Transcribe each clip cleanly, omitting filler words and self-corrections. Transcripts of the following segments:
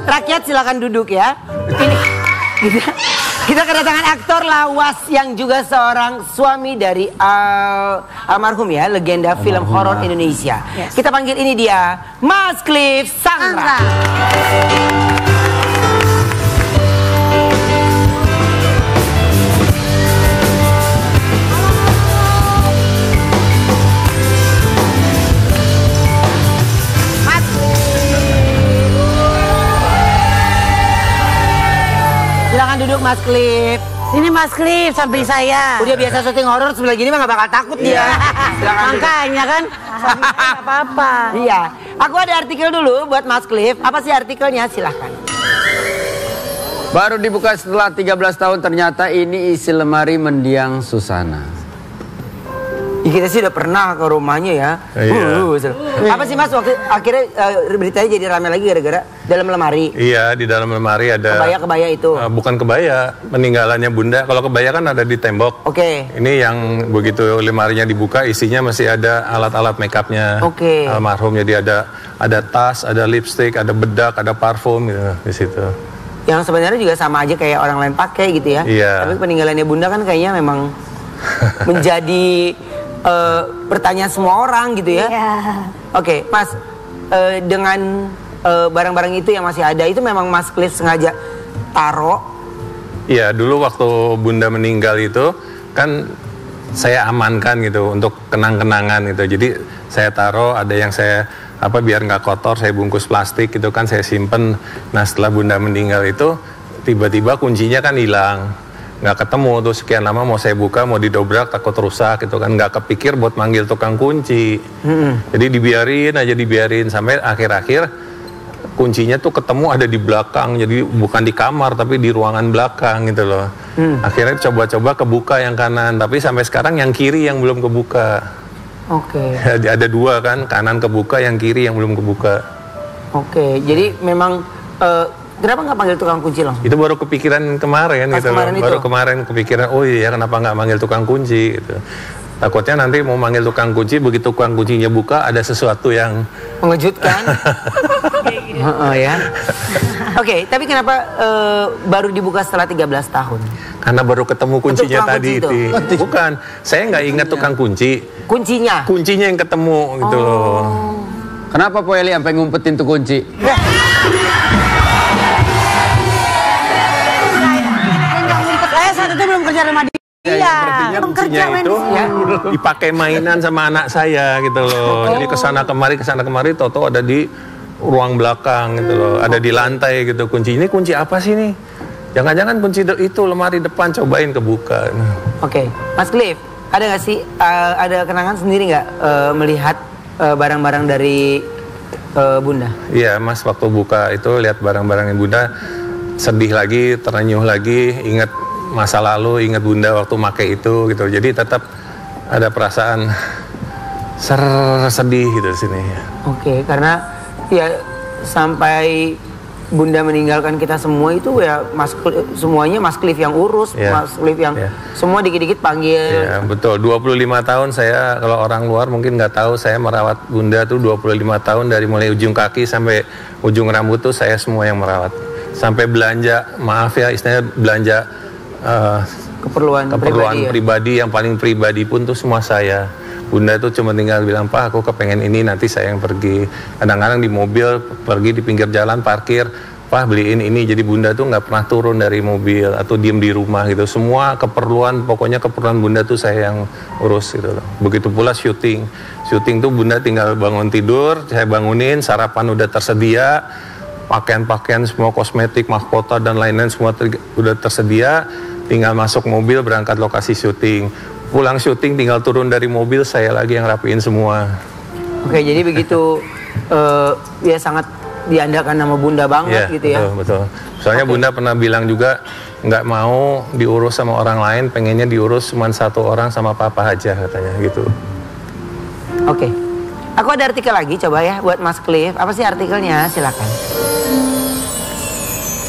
Rakyat silakan duduk ya. Ini kita kedatangan aktor lawas yang juga seorang suami dari almarhum ya, legenda film horor Indonesia. Yes. Kita panggil ini dia, Mas Cliff Sangra. Silakan duduk Mas Cliff. Ini Mas Cliff, samping saya. Udah biasa syuting horor sebelah gini mah gak bakal takut dia. Makanya kan, gak apa-apa. Iya, aku ada artikel dulu buat Mas Cliff. Apa sih artikelnya? Silahkan. Baru dibuka setelah 13 tahun, ternyata ini isi lemari mendiang Susana. Kita sih udah pernah ke rumahnya ya. Apa sih Mas waktu akhirnya beritanya jadi ramai lagi gara-gara dalam lemari? Iya, di dalam lemari ada kebaya itu. Bukan kebaya, peninggalannya Bunda. Kalau kebaya kan ada di tembok. Oke. Ini yang begitu lemarinya dibuka, isinya masih ada alat-alat makeupnya almarhum. Jadi ada tas, ada lipstick, ada bedak, ada parfum gitu di situ. Yang sebenarnya juga sama aja kayak orang lain pakai gitu ya. Iya. Tapi peninggalannya Bunda kan kayaknya memang menjadi pertanyaan semua orang gitu ya. Oke, Mas, dengan barang-barang itu yang masih ada, itu memang Mas Cliff sengaja taruh? Iya, dulu waktu Bunda meninggal itu kan saya amankan gitu untuk kenang-kenangan gitu. Jadi saya taruh, ada yang saya biar nggak kotor, saya bungkus plastik gitu kan, saya simpen. Nah setelah Bunda meninggal itu tiba-tiba kuncinya kan hilang. Nggak ketemu tuh, sekian lama mau saya buka, mau didobrak takut rusak gitu kan, nggak kepikir buat manggil tukang kunci. Jadi dibiarin sampai akhir-akhir kuncinya tuh ketemu ada di belakang, jadi bukan di kamar tapi di ruangan belakang gitu loh. Akhirnya coba-coba kebuka yang kanan, tapi sampai sekarang yang kiri yang belum kebuka. Ada dua kan, kanan kebuka, yang kiri yang belum kebuka. Jadi memang kenapa nggak panggil tukang kunci langsung? Itu baru kepikiran kemarin gitu loh. Baru kemarin kepikiran, oh iya kenapa nggak manggil tukang kunci gitu. Takutnya nanti mau manggil tukang kunci, begitu tukang kuncinya buka ada sesuatu yang mengejutkan. Oke, tapi kenapa baru dibuka setelah 13 tahun? Karena baru ketemu kuncinya tadi itu. Bukan, saya nggak ingat tukang kunci. Kuncinya yang ketemu gitu loh. Kenapa Po Eli sampai ngumpetin tuh kunci? Itu belum kerja rumah dia. Sepertinya kuncinya itu dipakai mainan sama anak saya gitu loh. Jadi kesana kemari, toto ada di ruang belakang gitu loh. Ada di lantai gitu kunci. Ini kunci apa sih nih? Jangan-jangan kunci itu lemari depan, cobain kebuka. Oke, Mas Cliff, ada nggak sih ada kenangan sendiri nggak melihat barang-barang dari Bunda? Iya, Mas, waktu buka itu lihat barang-barangnya Bunda, sedih lagi, terenyuh lagi, ingat masa lalu, ingat Bunda waktu make itu gitu. Jadi tetap ada perasaan sedih gitu di sini. Oke, karena ya sampai Bunda meninggalkan kita semua itu ya semuanya Mas Cliff yang urus, Mas Cliff yang semua dikit-dikit panggil. Iya, betul. 25 tahun saya, kalau orang luar mungkin nggak tahu, saya merawat Bunda tuh 25 tahun, dari mulai ujung kaki sampai ujung rambut tuh saya semua yang merawat. Sampai belanja, maaf ya istilahnya belanja keperluan pribadi yang paling pribadi pun tuh semua saya. Bunda tuh cuma tinggal bilang, Pak aku kepengen ini, nanti saya yang pergi. Kadang-kadang di mobil, pergi di pinggir jalan, parkir, Pak beliin ini. Jadi Bunda tuh nggak pernah turun dari mobil atau diem di rumah gitu. Semua keperluan, pokoknya keperluan Bunda tuh saya yang urus gitu loh. Begitu pula syuting tuh Bunda tinggal bangun tidur, saya bangunin, sarapan udah tersedia, pakaian-pakaian semua, kosmetik, mahkota dan lain-lain semua udah tersedia. Tinggal masuk mobil, berangkat lokasi syuting. Pulang syuting tinggal turun dari mobil, saya lagi yang rapiin semua. Oke, jadi begitu ya sangat diandalkan nama Bunda banget gitu ya. Betul. Soalnya Bunda pernah bilang juga nggak mau diurus sama orang lain, pengennya diurus cuma satu orang sama Papa aja katanya gitu. Oke. Aku ada artikel lagi coba ya buat Mas Cliff. Apa sih artikelnya? Silakan.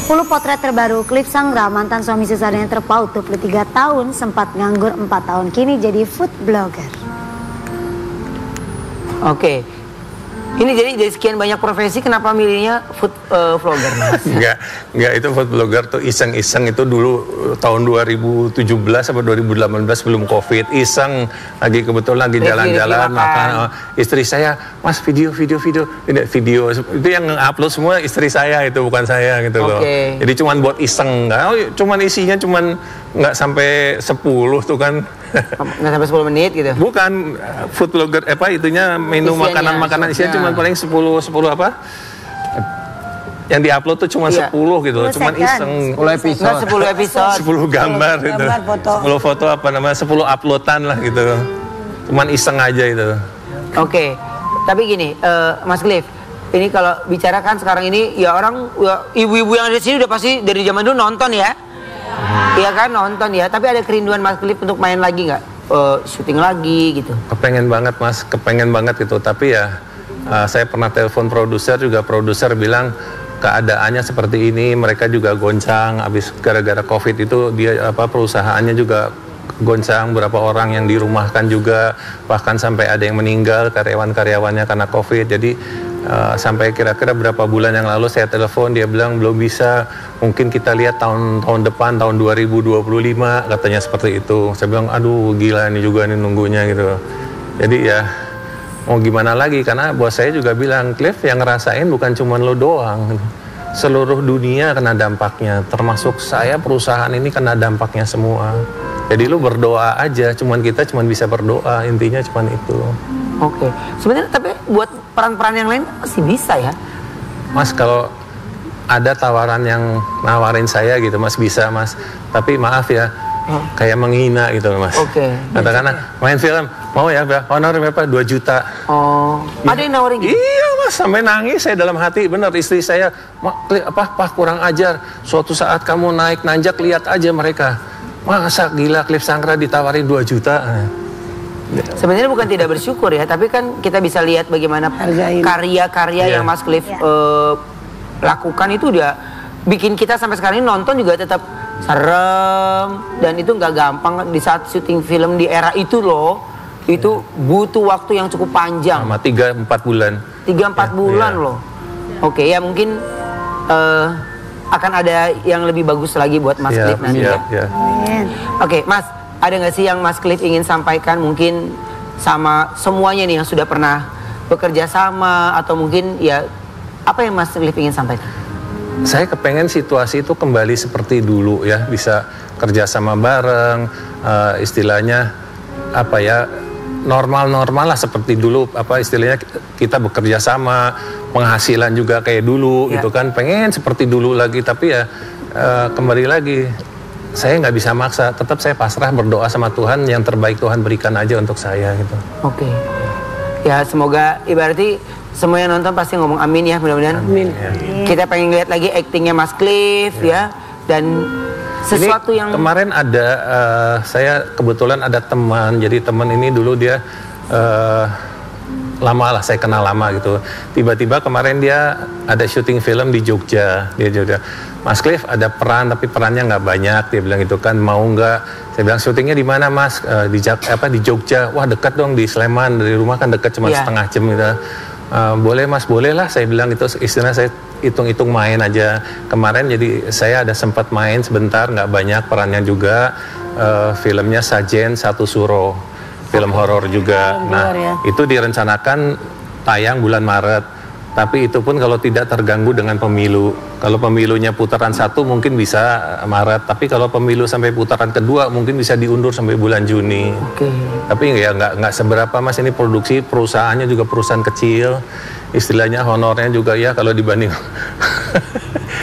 10 potret terbaru Cliff Sangra, mantan suami Susana yang terpaut 23 tahun, sempat nganggur 4 tahun, kini jadi food blogger. Oke. Ini jadi dari sekian banyak profesi kenapa milihnya food vlogger, Mas? Enggak, itu food blogger tuh iseng-iseng itu dulu tahun 2017 atau 2018 sebelum Covid, iseng lagi kebetulan lagi jalan-jalan makan. Istri saya, "Mas, video itu yang upload semua istri saya, itu bukan saya gitu loh." Jadi cuman buat iseng, cuman isinya cuman nggak sampai 10 tuh kan. Nggak sampai 10 menit gitu? Bukan, food blogger itunya menu makanan-makanan isinya cuma paling 10 apa? Yang diupload tuh cuma 10 gitu, cuman iseng. 10 episode. Nggak 10 episode. 10 gambar gitu. 10 foto apa namanya, 10 uploadan lah gitu. Cuman iseng aja itu. Oke, tapi gini, Mas Cliff, ini kalau bicara kan sekarang ini ya orang, ibu-ibu yang ada di sini udah pasti dari zaman dulu nonton ya. Iya kan, nonton ya, tapi ada kerinduan Mas Cliff untuk main lagi nggak? Syuting lagi gitu? Kepengen banget Mas, kepengen banget gitu, tapi ya saya pernah telepon produser juga, produser bilang keadaannya seperti ini, mereka juga goncang, habis gara-gara Covid itu dia perusahaannya juga goncang, berapa orang yang dirumahkan juga, bahkan sampai ada yang meninggal karyawan-karyawannya karena Covid. Jadi sampai kira-kira berapa bulan yang lalu saya telepon, dia bilang belum bisa, mungkin kita lihat tahun depan, tahun 2025 katanya seperti itu. Saya bilang aduh gila ini juga nih nunggunya gitu. Jadi ya mau gimana lagi, karena bos saya juga bilang, Cliff, yang ngerasain bukan cuma lo doang, seluruh dunia kena dampaknya, termasuk saya, perusahaan ini kena dampaknya semua. Jadi lu berdoa aja, kita cuman bisa berdoa, intinya cuman itu. Oke, sebenarnya tapi buat peran-peran yang lain masih bisa ya? Mas, kalau ada tawaran yang nawarin saya gitu, Mas, bisa Mas. Tapi maaf ya, kayak menghina gitu Mas. Katakanlah main film, mau ya, honor berapa? 2 juta. Ada yang nawarin gitu? Iya Mas, sampai nangis saya dalam hati, bener istri saya, Pak kurang ajar, suatu saat kamu naik nanjak lihat aja mereka. Masa gila Cliff Sangra ditawarin 2 juta. Sebenarnya bukan tidak bersyukur ya, tapi kan kita bisa lihat bagaimana karya-karya yang Mas Cliff lakukan itu udah bikin kita sampai sekarang ini nonton juga tetap serem, dan itu nggak gampang di saat syuting film di era itu loh. Itu butuh waktu yang cukup panjang. Sama 3-4 bulan. 3-4 bulan loh. Oke, ya mungkin akan ada yang lebih bagus lagi buat Mas Cliff nanti ya. Oke, Mas, ada nggak sih yang Mas Cliff ingin sampaikan mungkin sama semuanya nih yang sudah pernah bekerja sama, atau mungkin ya apa yang Mas Cliff ingin sampaikan? Saya kepengen situasi itu kembali seperti dulu ya, bisa kerja sama bareng, istilahnya apa ya, normal-normal lah seperti dulu, apa istilahnya kita bekerja sama, penghasilan juga kayak dulu gitu kan, pengen seperti dulu lagi, tapi ya kembali lagi saya nggak bisa maksa, tetap saya pasrah berdoa sama Tuhan, yang terbaik Tuhan berikan aja untuk saya gitu. Oke. Ya semoga, ibaratnya semua yang nonton pasti ngomong amin ya, mudah-mudahan. Amin. Kita pengen lihat lagi aktingnya Mas Cliff ya, dan sesuatu ini yang kemarin ada saya kebetulan ada teman, jadi teman ini dulu dia lama lah, saya kenal lama gitu. Tiba-tiba kemarin dia ada syuting film di Jogja, Mas Cliff ada peran tapi perannya nggak banyak, dia bilang gitu kan, mau nggak? Saya bilang syutingnya di mana Mas? Di Jogja. Wah dekat dong, di Sleman, dari rumah kan dekat, cuma setengah jam gitu. Boleh Mas, boleh lah, saya bilang itu, istilahnya saya hitung-hitung main aja kemarin. Jadi saya ada sempat main sebentar, nggak banyak perannya juga. Filmnya Sajen Satu Suro, film horor juga. Nah itu direncanakan tayang bulan Maret, tapi itu pun kalau tidak terganggu dengan pemilu. Kalau pemilunya putaran 1 mungkin bisa Maret, tapi kalau pemilu sampai putaran kedua mungkin bisa diundur sampai bulan Juni. Tapi ya nggak seberapa Mas, ini produksi, perusahaannya juga perusahaan kecil, istilahnya honornya juga ya kalau dibanding.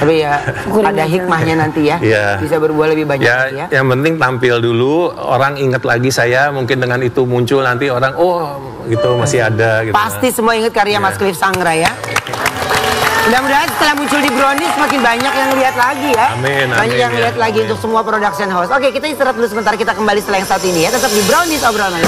Tapi ya ada hikmahnya nanti ya, bisa berbuah lebih banyak ya. Yang penting tampil dulu, orang ingat lagi saya, mungkin dengan itu muncul nanti orang, oh gitu masih ada gitu. Pasti semua ingat karya Mas Cliff Sangra ya. Mudah-mudahan setelah muncul di Brownies makin banyak yang lihat lagi ya. Amin. Banyak yang lihat lagi untuk semua production house. Oke, kita istirahat dulu sebentar, kita kembali setelah yang satu ini ya. Tetap di Brownies obrolan.